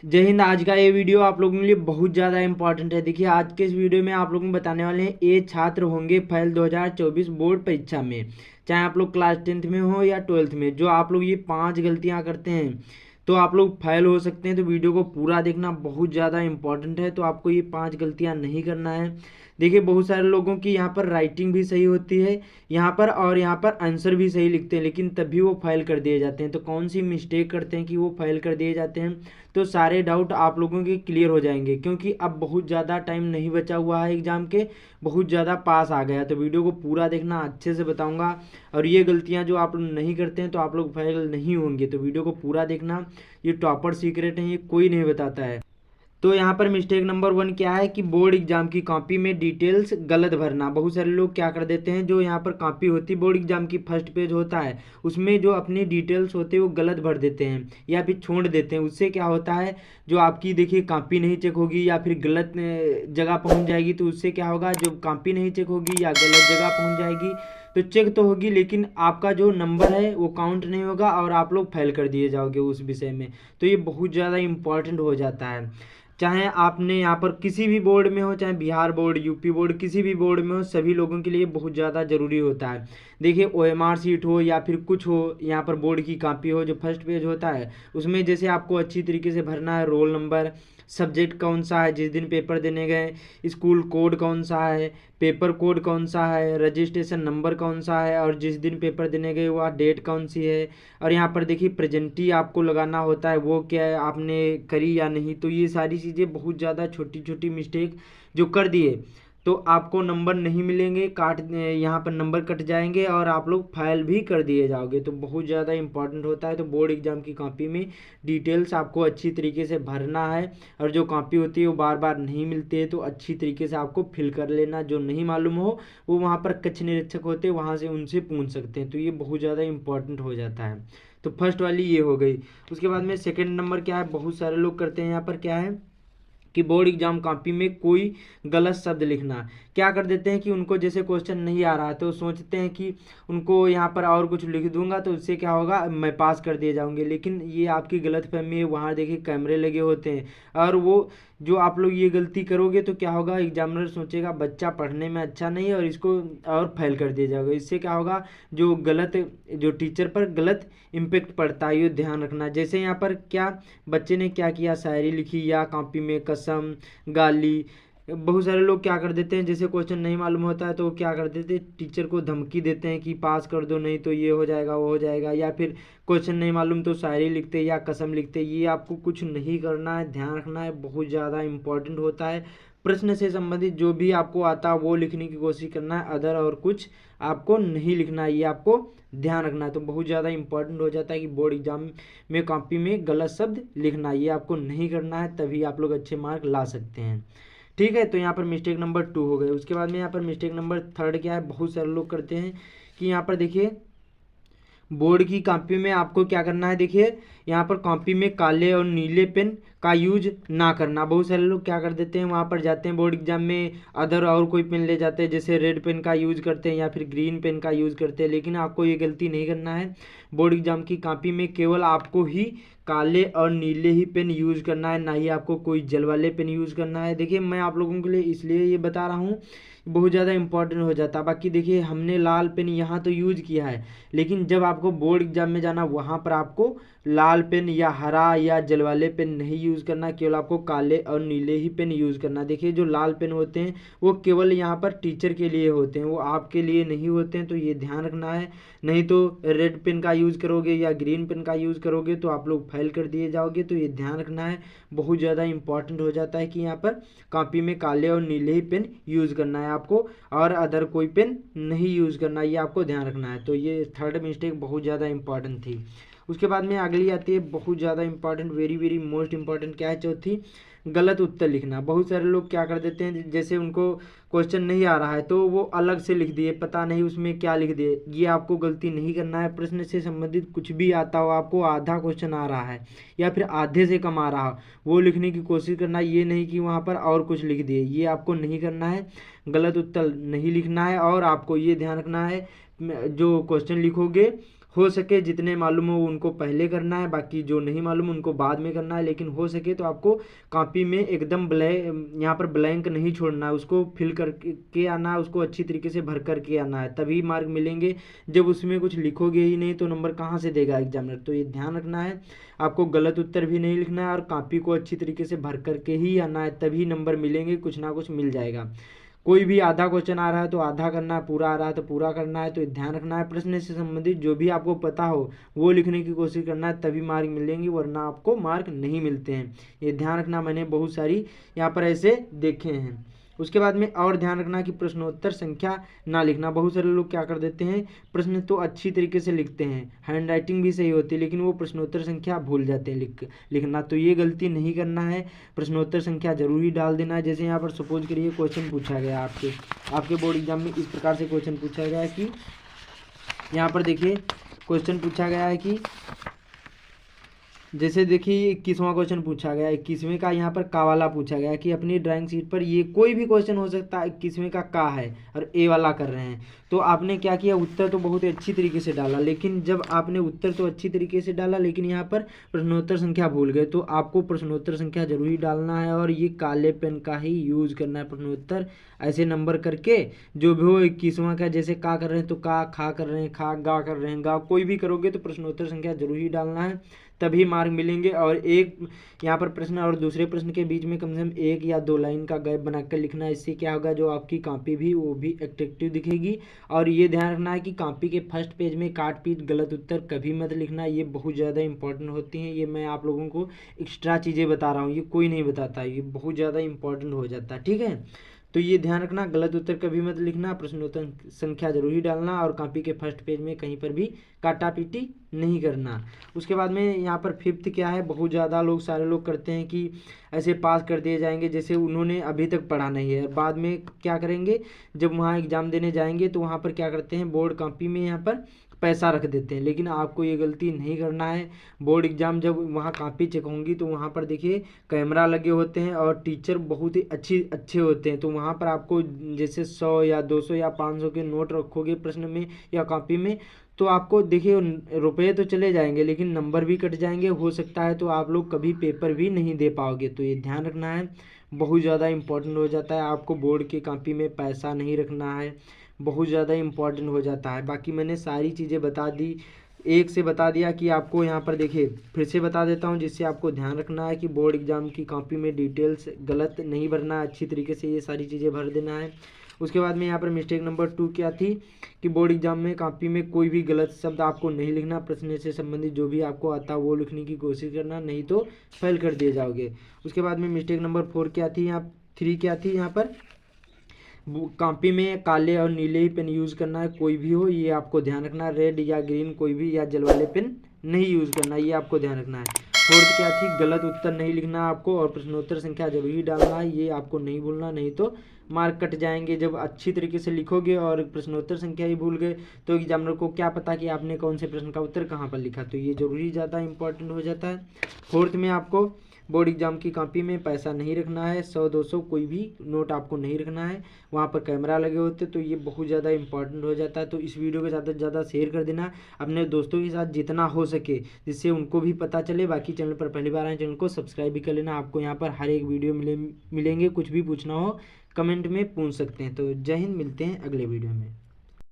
जय हिंद। आज का ये वीडियो आप लोगों के लिए बहुत ज़्यादा इंपॉर्टेंट है। देखिए, आज के इस वीडियो में आप लोगों को बताने वाले हैं ये छात्र होंगे फेल 2024 बोर्ड परीक्षा में, चाहे आप लोग क्लास 10th में हो या 12th में। जो आप लोग ये 5 गलतियां करते हैं तो आप लोग फेल हो सकते हैं। तो वीडियो को पूरा देखना बहुत ज़्यादा इंपॉर्टेंट है। तो आपको ये 5 गलतियां नहीं करना है। देखिए, बहुत सारे लोगों की यहाँ पर राइटिंग भी सही होती है यहाँ पर, और यहाँ पर आंसर भी सही लिखते हैं, लेकिन तभी वो फेल कर दिए जाते हैं। तो कौन सी मिस्टेक करते हैं कि वो फेल कर दिए जाते हैं? तो सारे डाउट आप लोगों के क्लियर हो जाएंगे, क्योंकि अब बहुत ज़्यादा टाइम नहीं बचा हुआ है एग्ज़ाम के, बहुत ज़्यादा पास आ गया। तो वीडियो को पूरा देखना, अच्छे से बताऊंगा। और ये गलतियां जो आप लोग नहीं करते हैं तो आप लोग फेल नहीं होंगे। तो वीडियो को पूरा देखना। ये टॉपर सीक्रेट है, ये कोई नहीं बताता है। तो यहाँ पर मिस्टेक नंबर 1 क्या है कि बोर्ड एग्जाम की कॉपी में डिटेल्स गलत भरना। बहुत सारे लोग क्या कर देते हैं, जो यहाँ पर कॉपी होती है बोर्ड एग्जाम की फर्स्ट पेज होता है, उसमें जो अपनी डिटेल्स होते हैं वो गलत भर देते हैं या फिर छोड़ देते हैं। उससे क्या होता है, जो आपकी देखिए कॉपी नहीं चेक होगी या फिर गलत जगह पहुँच जाएगी। तो उससे क्या होगा, जो कॉपी नहीं चेक होगी या गलत जगह पहुँच जाएगी तो चेक तो होगी, लेकिन आपका जो नंबर है वो काउंट नहीं होगा और आप लोग फेल कर दिए जाओगे उस विषय में। तो ये बहुत ज़्यादा इंपॉर्टेंट हो जाता है। चाहे आपने यहाँ पर किसी भी बोर्ड में हो, चाहे बिहार बोर्ड, यूपी बोर्ड, किसी भी बोर्ड में हो, सभी लोगों के लिए बहुत ज़्यादा ज़रूरी होता है। देखिए, ओएमआर सीट हो या फिर कुछ हो, यहाँ पर बोर्ड की कॉपी हो, जो फर्स्ट पेज होता है उसमें जैसे आपको अच्छी तरीके से भरना है। रोल नंबर, सब्जेक्ट कौन सा है, जिस दिन पेपर देने गए, स्कूल कोड कौन सा है, पेपर कोड कौन सा है, रजिस्ट्रेशन नंबर कौन सा है, और जिस दिन पेपर देने गए वह डेट कौन सी है। और यहाँ पर देखिए प्रेजेंटी आपको लगाना होता है, वो क्या है आपने करी या नहीं। तो ये सारी चीज़ें बहुत ज़्यादा छोटी छोटी मिस्टेक जो कर दिए तो आपको नंबर नहीं मिलेंगे, काट यहाँ पर नंबर कट जाएंगे और आप लोग फाइल भी कर दिए जाओगे। तो बहुत ज़्यादा इंपॉर्टेंट होता है। तो बोर्ड एग्जाम की कॉपी में डिटेल्स आपको अच्छी तरीके से भरना है, और जो कॉपी होती है वो बार बार नहीं मिलती है, तो अच्छी तरीके से आपको फिल कर लेना। जो नहीं मालूम हो वो वहाँ पर कक्ष निरीक्षक होते हैं, वहाँ से उनसे पूछ सकते हैं। तो ये बहुत ज़्यादा इंपॉर्टेंट हो जाता है। तो फर्स्ट वाली ये हो गई। उसके बाद में सेकंड नंबर क्या है, बहुत सारे लोग करते हैं यहाँ पर क्या है कि बोर्ड एग्जाम कॉपी में कोई गलत शब्द लिखना। क्या कर देते हैं कि उनको जैसे क्वेश्चन नहीं आ रहा है तो सोचते हैं कि उनको यहाँ पर और कुछ लिख दूंगा तो उससे क्या होगा, मैं पास कर दिए जाऊंगे। लेकिन ये आपकी गलत फहमी है। वहाँ देखिए कैमरे लगे होते हैं, और वो जो आप लोग ये गलती करोगे तो क्या होगा, एग्जामिनर सोचेगा बच्चा पढ़ने में अच्छा नहीं है और इसको और फेल कर दिया जाएगा। इससे क्या होगा, जो गलत, जो टीचर पर गलत इम्पेक्ट पड़ता है, ये ध्यान रखना। जैसे यहाँ पर क्या बच्चे ने क्या किया, शायरी लिखी या कॉपी में कसम, गाली। बहुत सारे लोग क्या कर देते हैं, जैसे क्वेश्चन नहीं मालूम होता है तो क्या कर देते हैं, टीचर को धमकी देते हैं कि पास कर दो, नहीं तो ये हो जाएगा वो हो जाएगा। या फिर क्वेश्चन नहीं मालूम तो शायरी लिखते या कसम लिखते। ये आपको कुछ नहीं करना है, ध्यान रखना है, बहुत ज़्यादा इंपॉर्टेंट होता है। प्रश्न से संबंधित जो भी आपको आता है वो लिखने की कोशिश करना है, अदर और कुछ आपको नहीं लिखना है, ये आपको ध्यान रखना है। तो बहुत ज़्यादा इंपॉर्टेंट हो जाता है कि बोर्ड एग्जाम में कॉपी में गलत शब्द लिखना, ये आपको नहीं करना है, तभी आप लोग अच्छे मार्क ला सकते हैं। ठीक है, तो यहाँ पर मिस्टेक नंबर 2 हो गए। उसके बाद में यहाँ पर मिस्टेक नंबर 3 क्या है, बहुत सारे लोग करते हैं कि यहाँ पर देखिए बोर्ड की कॉपी में आपको क्या करना है। देखिए, यहाँ पर कॉपी में काले और नीले पेन का यूज ना करना। बहुत सारे लोग क्या कर देते हैं, वहाँ पर जाते हैं बोर्ड एग्जाम में अदर और कोई पेन ले जाते हैं, जैसे रेड पेन का यूज करते हैं या फिर ग्रीन पेन का यूज करते हैं। लेकिन आपको ये गलती नहीं करना है। बोर्ड एग्जाम की कॉपी में केवल आपको ही काले और नीले ही पेन यूज करना है, ना ही आपको कोई जल वाले पेन यूज करना है। देखिए, मैं आप लोगों के लिए इसलिए ये बता रहा हूँ, बहुत ज़्यादा इंपॉर्टेंट हो जाता है। बाकी देखिए, हमने लाल पेन यहाँ तो यूज किया है, लेकिन जब आपको बोर्ड एग्जाम में जाना वहाँ पर आपको लाल पेन या हरा या जल वाले पेन नहीं यूज़ करना, केवल आपको काले और नीले ही पेन यूज़ करना। देखिए, जो लाल पेन होते हैं वो केवल यहाँ पर टीचर के लिए होते हैं, वो आपके लिए नहीं होते हैं। तो ये ध्यान रखना है, नहीं तो रेड पेन का यूज़ करोगे या ग्रीन पेन का यूज़ करोगे तो आप लोग फेल कर दिए जाओगे। तो ये ध्यान रखना है, बहुत ज़्यादा इंपॉर्टेंट हो जाता है कि यहाँ पर कॉपी में काले और नीले ही पेन यूज़ करना है आपको, और अदर कोई पेन नहीं यूज़ करना, ये आपको ध्यान रखना है। तो ये थर्ड मिस्टेक बहुत ज़्यादा इंपॉर्टेंट थी। उसके बाद में अगली आती है बहुत ज़्यादा important, very very most important, क्या है, चौथी, गलत उत्तर लिखना। बहुत सारे लोग क्या कर देते हैं, जैसे उनको क्वेश्चन नहीं आ रहा है तो वो अलग से लिख दिए, पता नहीं उसमें क्या लिख दिए। ये आपको गलती नहीं करना है। प्रश्न से संबंधित कुछ भी आता हो, आपको आधा क्वेश्चन आ रहा है या फिर आधे से कम आ रहा हो, वो लिखने की कोशिश करना, ये नहीं कि वहाँ पर और कुछ लिख दिए। ये आपको नहीं करना है, गलत उत्तर नहीं लिखना है। और आपको ये ध्यान रखना है, जो क्वेश्चन लिखोगे हो सके जितने मालूम हो उनको पहले करना है, बाकी जो नहीं मालूम उनको बाद में करना है। लेकिन हो सके तो आपको कॉपी में एकदम यहाँ पर ब्लैंक नहीं छोड़ना है, उसको फिल करके आना है, उसको अच्छी तरीके से भर करके आना है, तभी मार्क मिलेंगे। जब उसमें कुछ लिखोगे ही नहीं तो नंबर कहाँ से देगा एग्जामिनर। तो ये ध्यान रखना है, आपको गलत उत्तर भी नहीं लिखना है और कॉपी को अच्छी तरीके से भर करके ही आना है, तभी नंबर मिलेंगे, कुछ ना कुछ मिल जाएगा। कोई भी आधा क्वेश्चन आ रहा है तो आधा करना है, पूरा आ रहा है तो पूरा करना है। तो ध्यान रखना है, प्रश्न से संबंधित जो भी आपको पता हो वो लिखने की कोशिश करना है, तभी मार्क मिलेंगे, वरना आपको मार्क नहीं मिलते हैं। ये ध्यान रखना, मैंने बहुत सारी यहाँ पर ऐसे देखे हैं। उसके बाद में और ध्यान रखना कि प्रश्नोत्तर संख्या ना लिखना। बहुत सारे लोग क्या कर देते हैं, प्रश्न तो अच्छी तरीके से लिखते हैं, हैंड राइटिंग भी सही होती है, लेकिन वो प्रश्नोत्तर संख्या भूल जाते हैं लिखना। तो ये गलती नहीं करना है, प्रश्नोत्तर संख्या जरूर ही डाल देना है। जैसे यहाँ पर सपोज करिए क्वेश्चन पूछा गया आपके बोर्ड एग्जाम में, इस प्रकार से क्वेश्चन पूछा गया है कि यहाँ पर देखिए क्वेश्चन पूछा गया है कि जैसे देखिए 21वां क्वेश्चन पूछा गया, 21वें का यहाँ पर का वाला पूछा गया कि अपनी ड्राइंग शीट पर, ये कोई भी क्वेश्चन हो सकता है, 21वें का है और ए वाला कर रहे हैं। तो आपने क्या किया, उत्तर तो बहुत अच्छी तरीके से डाला, लेकिन जब आपने उत्तर तो अच्छी तरीके से डाला लेकिन यहाँ पर प्रश्नोत्तर संख्या भूल गए। तो आपको प्रश्नोत्तर संख्या जरूर ही डालना है और ये काले पेन का ही यूज करना है। प्रश्नोत्तर ऐसे नंबर करके जो भी हो, 21वां का जैसे का कर रहे हैं तो का, खा कर रहे हैं खा, गा कर रहे हैं गा, कोई भी करोगे तो प्रश्नोत्तर संख्या जरूर ही डालना है, तभी मार्क मिलेंगे। और एक यहाँ पर प्रश्न और दूसरे प्रश्न के बीच में कम से कम 1 या 2 लाइन का गैप बनाकर लिखना है। इससे क्या होगा, जो आपकी कॉपी भी वो भी अट्रैक्टिव दिखेगी। और ये ध्यान रखना है कि कॉपी के फर्स्ट पेज में काट पीट गलत उत्तर कभी मत लिखना, ये बहुत ज़्यादा इंपॉर्टेंट होती हैं। ये मैं आप लोगों को एक्स्ट्रा चीज़ें बता रहा हूँ, ये कोई नहीं बताता, ये बहुत ज़्यादा इंपॉर्टेंट हो जाता है, ठीक है। तो ये ध्यान रखना, गलत उत्तर कभी मत लिखना, प्रश्नोत्तर संख्या जरूर ही डालना और कॉपी के फर्स्ट पेज में कहीं पर भी काटा पीटी नहीं करना। उसके बाद में यहाँ पर फिफ्थ क्या है, बहुत ज़्यादा लोग सारे लोग करते हैं कि ऐसे पास कर दिए जाएंगे जैसे उन्होंने अभी तक पढ़ा नहीं है। बाद में क्या करेंगे, जब वहाँ एग्ज़ाम देने जाएंगे तो वहाँ पर क्या करते हैं, बोर्ड कॉपी में यहाँ पर पैसा रख देते हैं। लेकिन आपको ये गलती नहीं करना है। बोर्ड एग्ज़ाम जब वहाँ कॉपी चेक होंगी तो वहाँ पर देखिए कैमरा लगे होते हैं और टीचर बहुत ही अच्छे होते हैं। तो वहाँ पर आपको जैसे 100 या 200 या 500 के नोट रखोगे प्रश्न में या कॉपी में, तो आपको देखिए रुपये तो चले जाएंगे लेकिन नंबर भी कट जाएंगे, हो सकता है तो आप लोग कभी पेपर भी नहीं दे पाओगे। तो ये ध्यान रखना है, बहुत ज़्यादा इंपॉर्टेंट हो जाता है। आपको बोर्ड की कॉपी में पैसा नहीं रखना है, बहुत ज़्यादा इंपॉर्टेंट हो जाता है। बाकी मैंने सारी चीज़ें बता दी, एक से बता दिया कि आपको यहाँ पर देखिए फिर से बता देता हूँ जिससे आपको ध्यान रखना है कि बोर्ड एग्ज़ाम की कॉपी में डिटेल्स गलत नहीं भरना है, अच्छी तरीके से ये सारी चीज़ें भर देना है। उसके बाद में यहाँ पर मिस्टेक नंबर 2 क्या थी कि बोर्ड एग्जाम में कॉपी में कोई भी गलत शब्द आपको नहीं लिखना, प्रश्न से संबंधित जो भी आपको आता है वो लिखने की कोशिश करना, नहीं तो फेल कर दिए जाओगे। उसके बाद में मिस्टेक नंबर 4 क्या थी, यहाँ 3 क्या थी, यहाँ पर कॉपी में काले और नीले ही पेन यूज़ करना है, कोई भी हो, ये आपको ध्यान रखना। रेड या ग्रीन कोई भी या जल वाले पेन नहीं यूज़ करना, ये आपको ध्यान रखना है। फोर्थ क्या थी, गलत उत्तर नहीं लिखना आपको और प्रश्नोत्तर संख्या जरूर ही डालना है, ये आपको नहीं भूलना, नहीं तो मार्क कट जाएंगे। जब अच्छी तरीके से लिखोगे और प्रश्नोत्तर संख्या ही भूल गए तो एग्जामिनर को क्या पता कि आपने कौन से प्रश्न का उत्तर कहाँ पर लिखा। तो ये जरूरी ज़्यादा इंपॉर्टेंट हो जाता है। फोर्थ में आपको बोर्ड एग्जाम की कॉपी में पैसा नहीं रखना है, 100-200 कोई भी नोट आपको नहीं रखना है, वहाँ पर कैमरा लगे होते, तो ये बहुत ज़्यादा इंपॉर्टेंट हो जाता है। तो इस वीडियो को ज़्यादा से ज़्यादा शेयर कर देना अपने दोस्तों के साथ जितना हो सके, जिससे उनको भी पता चले। बाकी चैनल पर पहली बार आए चैनल को सब्सक्राइब भी कर लेना, आपको यहाँ पर हर एक वीडियो मिलेंगे। कुछ भी पूछना हो कमेंट में पूछ सकते हैं। तो जय हिंद, मिलते हैं अगले वीडियो में।